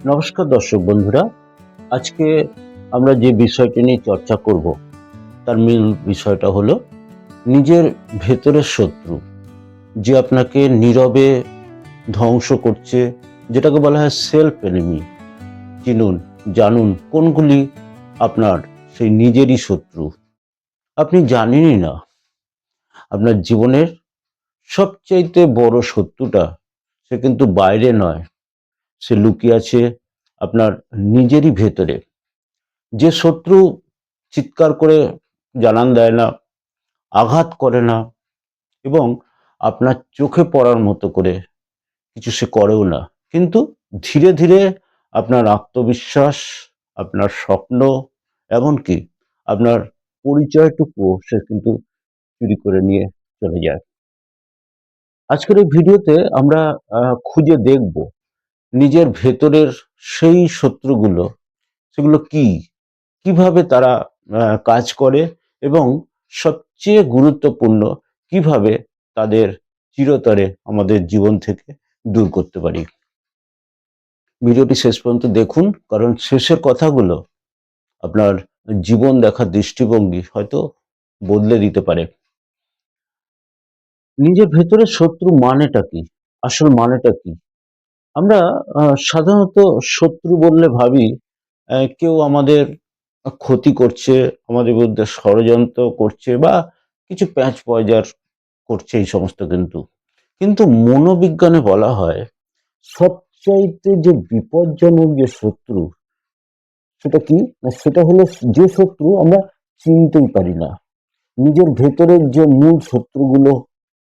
নমস্কার দর্শক বন্ধুরা, আজকে আমরা যে বিষয়টি নিয়ে চর্চা করব তার মূল বিষয়টা হলো নিজের ভেতরের শত্রু, যে আপনাকে নীরবে ধ্বংস করছে, যেটাকে বলা হয় সেলফ এনিমি। চিনুন, জানুন কোনগুলি আপনার সেই নিজেরই শত্রু। আপনি জানেনই না আপনার জীবনের সবচাইতে বড় শত্রুটা সে কিন্তু বাইরে নয়, সে লুকিয়ে আছে আপনার নিজেরই ভেতরে। যে শত্রু চিৎকার করে জানান দেয় না, আঘাত করে না এবং আপনার চোখে পড়ার মতো করে কিছু সে করেও না, কিন্তু ধীরে ধীরে আপনার আত্মবিশ্বাস, আপনার স্বপ্ন, এমনকি আপনার পরিচয়টুকু সে কিন্তু চুরি করে নিয়ে চলে যায়। আজকের এই ভিডিওতে আমরা খুঁজে দেখব নিজের ভেতরের সেই শত্রুগুলো, সেগুলো কি, কিভাবে তারা কাজ করে এবং সবচেয়ে গুরুত্বপূর্ণ কিভাবে তাদের চিরতরে আমাদের জীবন থেকে দূর করতে পারি। ভিডিওটি শেষ পর্যন্ত দেখুন, কারণ শেষের কথাগুলো আপনার জীবন দেখার দৃষ্টিভঙ্গি হয়তো বদলে দিতে পারে। নিজের ভেতরের শত্রু মানেটা কি, আসল মানেটা কি? আমরা সাধারণত শত্রু বললে ভাবি কেউ আমাদের ক্ষতি করছে, আমাদের বিরুদ্ধে ষড়যন্ত্র করছে বা কিছু প্যাঁচ পয়জার করছে, এই সমস্ত। কিন্তু কিন্তু মনোবিজ্ঞানে বলা হয় সবচাইতে যে বিপজ্জনক যে শত্রু, সেটা কি না, সেটা হলো যে শত্রু আমরা চিনতেই পারি না। নিজের ভেতরের যে মূল শত্রুগুলো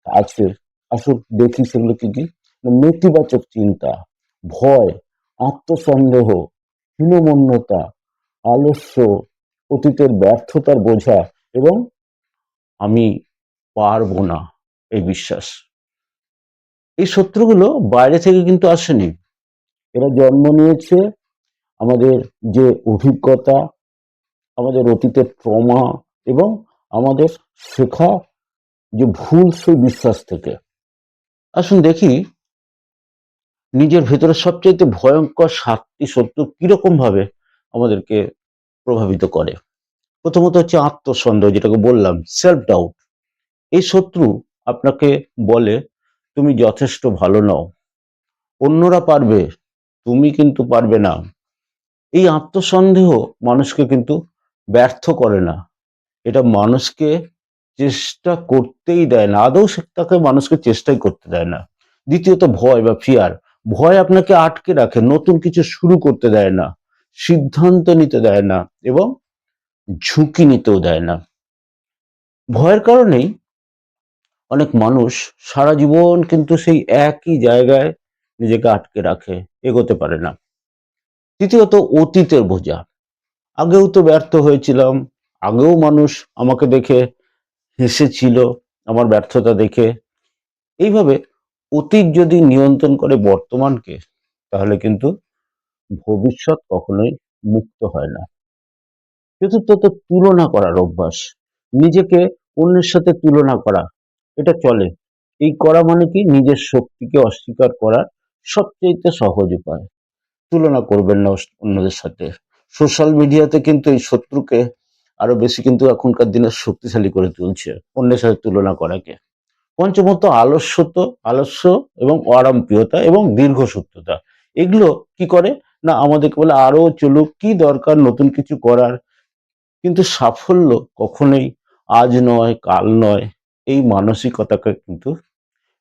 আছে, আসল দেখি সেগুলো কি কি? নেতিবাচক চিন্তা, ভয়, আত্মসন্দেহ, হীনমন্যতা, আলস্য, অতীতের ব্যর্থতার বোঝা এবং আমি পারবো না এই বিশ্বাস। এই শত্রুগুলো বাইরে থেকে কিন্তু আসেনি, এরা জন্ম নিয়েছে আমাদের যে অভিজ্ঞতা, আমাদের অতীতের ট্রমা এবং আমাদের শেখা যে ভুল সেই বিশ্বাস থেকে। আসুন দেখি নিজের ভেতরে সবচাইতে ভয়ঙ্কর 7টি শত্রু কিরকম ভাবে আমাদেরকে প্রভাবিত করে। প্রথমত হচ্ছে আত্মসন্দেহ, যেটাকে বললাম সেলফ ডাউট। এই শত্রু আপনাকে বলে তুমি যথেষ্ট ভালো নও, অন্যরা পারবে, তুমি কিন্তু পারবে না। এই আত্মসন্দেহ মানুষকে কিন্তু ব্যর্থ করে না, এটা মানুষকে চেষ্টা করতেই দেয় না, আদৌ সে তাকে মানুষকে চেষ্টাই করতে দেয় না। দ্বিতীয়ত ভয় বা ফিয়ার। ভয় আপনাকে আটকে রাখে, নতুন কিছু শুরু করতে দেয় না, সিদ্ধান্ত নিতে দেয় না এবং ঝুঁকি নিতেও দেয় না। ভয়ের কারণেই অনেক মানুষ সারা জীবন কিন্তু সেই একই জায়গায় নিজেকে আটকে রাখে, এগোতে পারে না। তৃতীয়ত অতীতের বোঝা। আগেও তো ব্যর্থ হয়েছিলাম, আগেও মানুষ আমাকে দেখে হেসেছিল আমার ব্যর্থতা দেখে। এইভাবে অতীত যদি নিয়ন্ত্রণ করে বর্তমানকে, তাহলে কিন্তু ভবিষ্যৎ কখনোই মুক্ত হয় না। চতুর্থত তুলনা করার অভ্যাস। নিজেকে অন্যের সাথে তুলনা করা, এটা চলে। এই করা মানে কি, নিজের শক্তিকে অস্বীকার করার সবচেয়ে সহজ উপায়। তুলনা করবেন না অন্যদের সাথে। সোশ্যাল মিডিয়াতে কিন্তু এই শত্রুকে আরো বেশি কিন্তু এখনকার দিনে শক্তিশালী করে তুলছে, অন্যের সাথে তুলনা করাকে। পঞ্চমত আলস্য এবং অরামপ্রিয়তা এবং দীর্ঘসূত্রতা। এগুলো কি করে না, আমাদেরকে বলে আরো চলুক, কি দরকার নতুন কিছু করার। কিন্তু সাফল্য কখনোই আজ নয় কাল নয়, এই মানসিকতাকে কিন্তু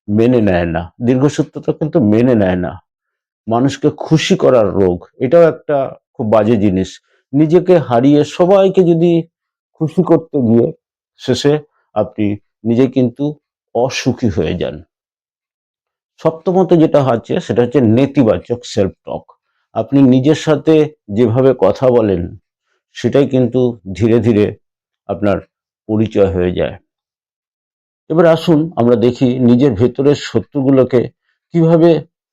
মেনে নেয় না। দীর্ঘসূত্রতা কিন্তু মেনে নেয় না। মানুষকে খুশি করার রোগ, এটাও একটা খুব বাজে জিনিস। নিজেকে হারিয়ে সবাইকে যদি খুশি করতে গিয়ে শেষে আপনি নিজে কিন্তু অসুখী হয়ে যান। সপ্তমত যেটা হচ্ছে সেটা হচ্ছে নেতিবাচক সেলফ টক। আপনি নিজের সাথে যেভাবে কথা বলেন, সেটাই কিন্তু ধীরে ধীরে আপনার পরিচয় হয়ে যায়। এবার আসুন আমরা দেখি নিজের ভেতরের শত্রুগুলোকে কিভাবে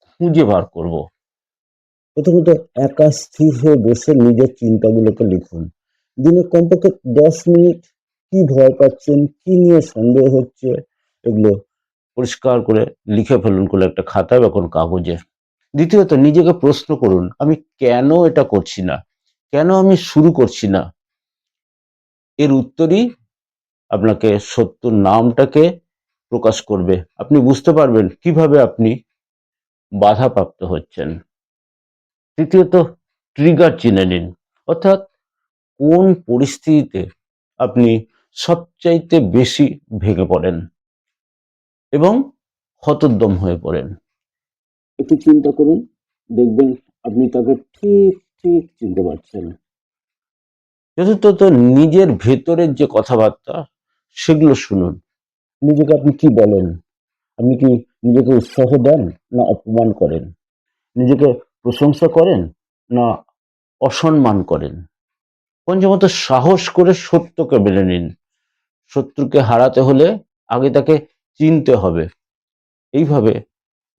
খুঁজে বার করব। প্রথমত, একা স্থির হয়ে বসে নিজের চিন্তাগুলোকে লিখুন। দিনে কমপক্ষে 10 মিনিট কি ভয় পাচ্ছেন, কি নিয়ে সন্দেহ হচ্ছে, এগুলো পরিষ্কার করে লিখে ফেলুন কোনো একটা খাতায় বা কোনো কাগজে। দ্বিতীয়ত নিজেকে প্রশ্ন করুন, আমি কেন এটা করছি না, কেন আমি শুরু করছি না। এর উত্তরই আপনাকে শত্রুর নামটাকে প্রকাশ করবে। আপনি বুঝতে পারবেন কিভাবে আপনি বাধাপ্রাপ্ত হচ্ছেন। তৃতীয়ত ট্রিগার চিনে নিন, অর্থাৎ কোন পরিস্থিতিতে আপনি সবচাইতে বেশি ভেঙে পড়েন এবং হতোদ্যম হয়ে পড়েন। একটু চিন্তা করুন, দেখবেন আপনি তাকে ঠিক ঠিক চিনতে পারছেন। চতুর্থত নিজের ভেতরের যে কথাবার্তা সেগুলো শুনুন। নিজেকে আপনি কি বলেন? আপনি কি নিজেকে উৎসাহ দেন না অপমান করেন? নিজেকে প্রশংসা করেন না অসম্মান করেন? পঞ্চমত সাহস করে সত্যকে মেনে নিন। শত্রুকে হারাতে হলে আগে তাকে চিনতে হবে। এইভাবে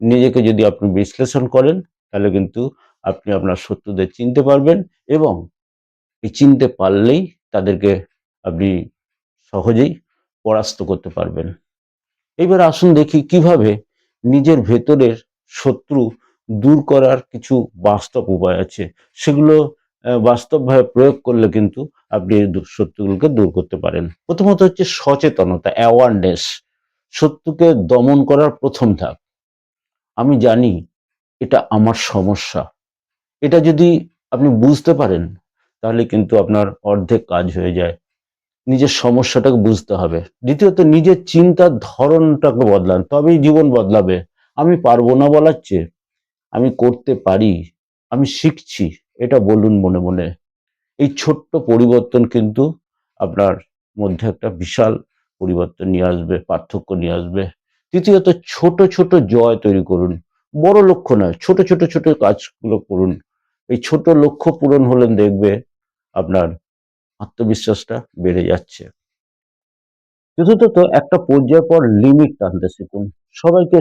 নিজেকে যদি আপনি বিশ্লেষণ করেন তাহলে কিন্তু আপনি আপনার শত্রুদের চিনতে পারবেন এবং এই চিনতে পারলেই তাদেরকে আপনি সহজেই পরাস্ত করতে পারবেন। এবার আসুন দেখি কিভাবে নিজের ভেতরের শত্রু দূর করার কিছু বাস্তব উপায় আছে। সেগুলো বাস্তবভাবে প্রয়োগ করলে কিন্তু আপনি এই শত্রুগুলোকে দূর করতে পারেন। প্রথমত হচ্ছে সচেতনতা, অ্যাওয়ারনেস। শত্রুকে দমন করার প্রথম ধাপ। আমি জানি এটা আমার সমস্যা। এটা যদি আপনি বুঝতে পারেন তাহলে কিন্তু আপনার অর্ধেক কাজ হয়ে যায়। নিজের সমস্যাটাকে বুঝতে হবে। দ্বিতীয়ত নিজের চিন্তার ধরনটাকে বদলান, তবেই জীবন বদলাবে। আমি পারবো না বলার চেয়ে আমি করতে পারি, আমি শিখছি, এটা বলুন মনে মনে। এই ছোট্ট পরিবর্তন কিন্তু আপনার মধ্যে একটা বিশাল পরিবর্তন নিয়ে আসবে, পার্থক্য নিয়ে আসবে। তৃতীয়ত ছোট ছোট জয় তৈরি করুন। বড় লক্ষ্য নয়, ছোট ছোট ছোট কাজগুলো করুন। এই ছোট লক্ষ্য পূরণ হলে দেখবে আপনার আত্মবিশ্বাসটা বেড়ে যাচ্ছে। চতুর্থত একটা পর্যায়ের পর লিমিট টানতে শিখুন। সবাইকে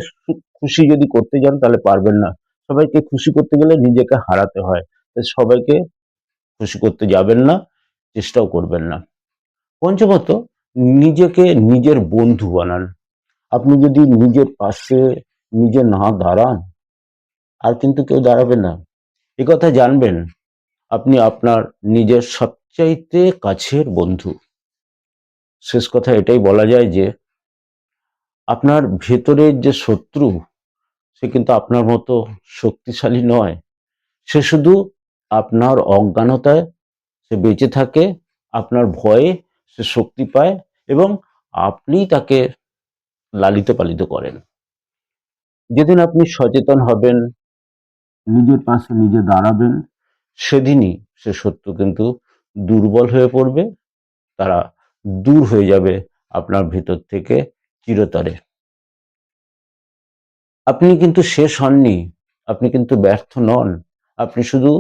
খুশি যদি করতে যান তাহলে পারবেন না। সবাইকে খুশি করতে গেলে নিজেকে হারাতে হয়। তাই সবাইকে খুশি করতে যাবেন না, চেষ্টাও করবেন না। পঞ্চমত নিজেকে নিজের বন্ধু বানান। আপনি যদি নিজের পাশে নিজে না দাঁড়ান আর কিন্তু কেউ দাঁড়াবে না। একথা জানবেন আপনি আপনার নিজের সবচাইতে কাছের বন্ধু। শেষ কথা এটাই বলা যায় যে আপনার ভেতরের যে শত্রু সে কিন্তু আপনার মতো শক্তিশালী নয়। সে শুধু আপনার অজ্ঞানতায় সে বেঁচে থাকে, আপনার ভয়ে সে শক্তি পায় এবং আপনি তাকে লালিত পালিত করেন। যেদিন আপনি সচেতন হবেন, নিজের পাশে নিজে দাঁড়াবেন, সেদিনই সে শত্রু কিন্তু দুর্বল হয়ে পড়বে, তারা দূর হয়ে যাবে আপনার ভিতর থেকে চিরতরে। আপনি কিন্তু শেষ হননি, আপনি কিন্তু ব্যর্থ নন। আপনি শুধু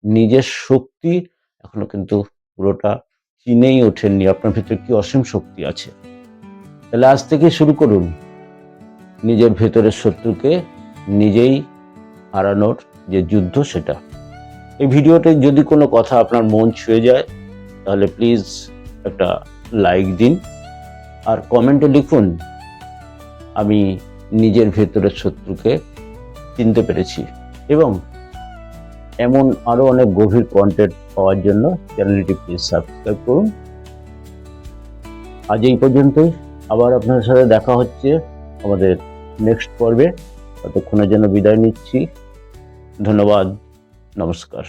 নিজের শক্তি এখনো কিন্তু পুরোটা চিনেই ওঠেননি, আপনার ভিতরে কি অসীম শক্তি আছে। তাহলে আজ থেকে শুরু করুন নিজের ভেতরের শত্রুকে নিজেই হারানোর যে যুদ্ধ সেটা। এই ভিডিওতে যদি কোনো কথা আপনার মন ছুঁয়ে যায় তাহলে প্লিজ একটা লাইক দিন আর কমেন্টে লিখুন আমি নিজের ভেতরের শত্রুকে চিনতে পেরেছি। এবং এমন আরো অনেক গভীর কন্টেন্ট পাওয়ার জন্য চ্যানেলটি প্লিজ সাবস্ক্রাইব করুন। আজ এই পর্যন্তই, আবার আপনাদের সাথে দেখা হচ্ছে আমাদের নেক্সট পর্বে। ততক্ষণের জন্য বিদায় নিচ্ছি। ধন্যবাদ, নমস্কার।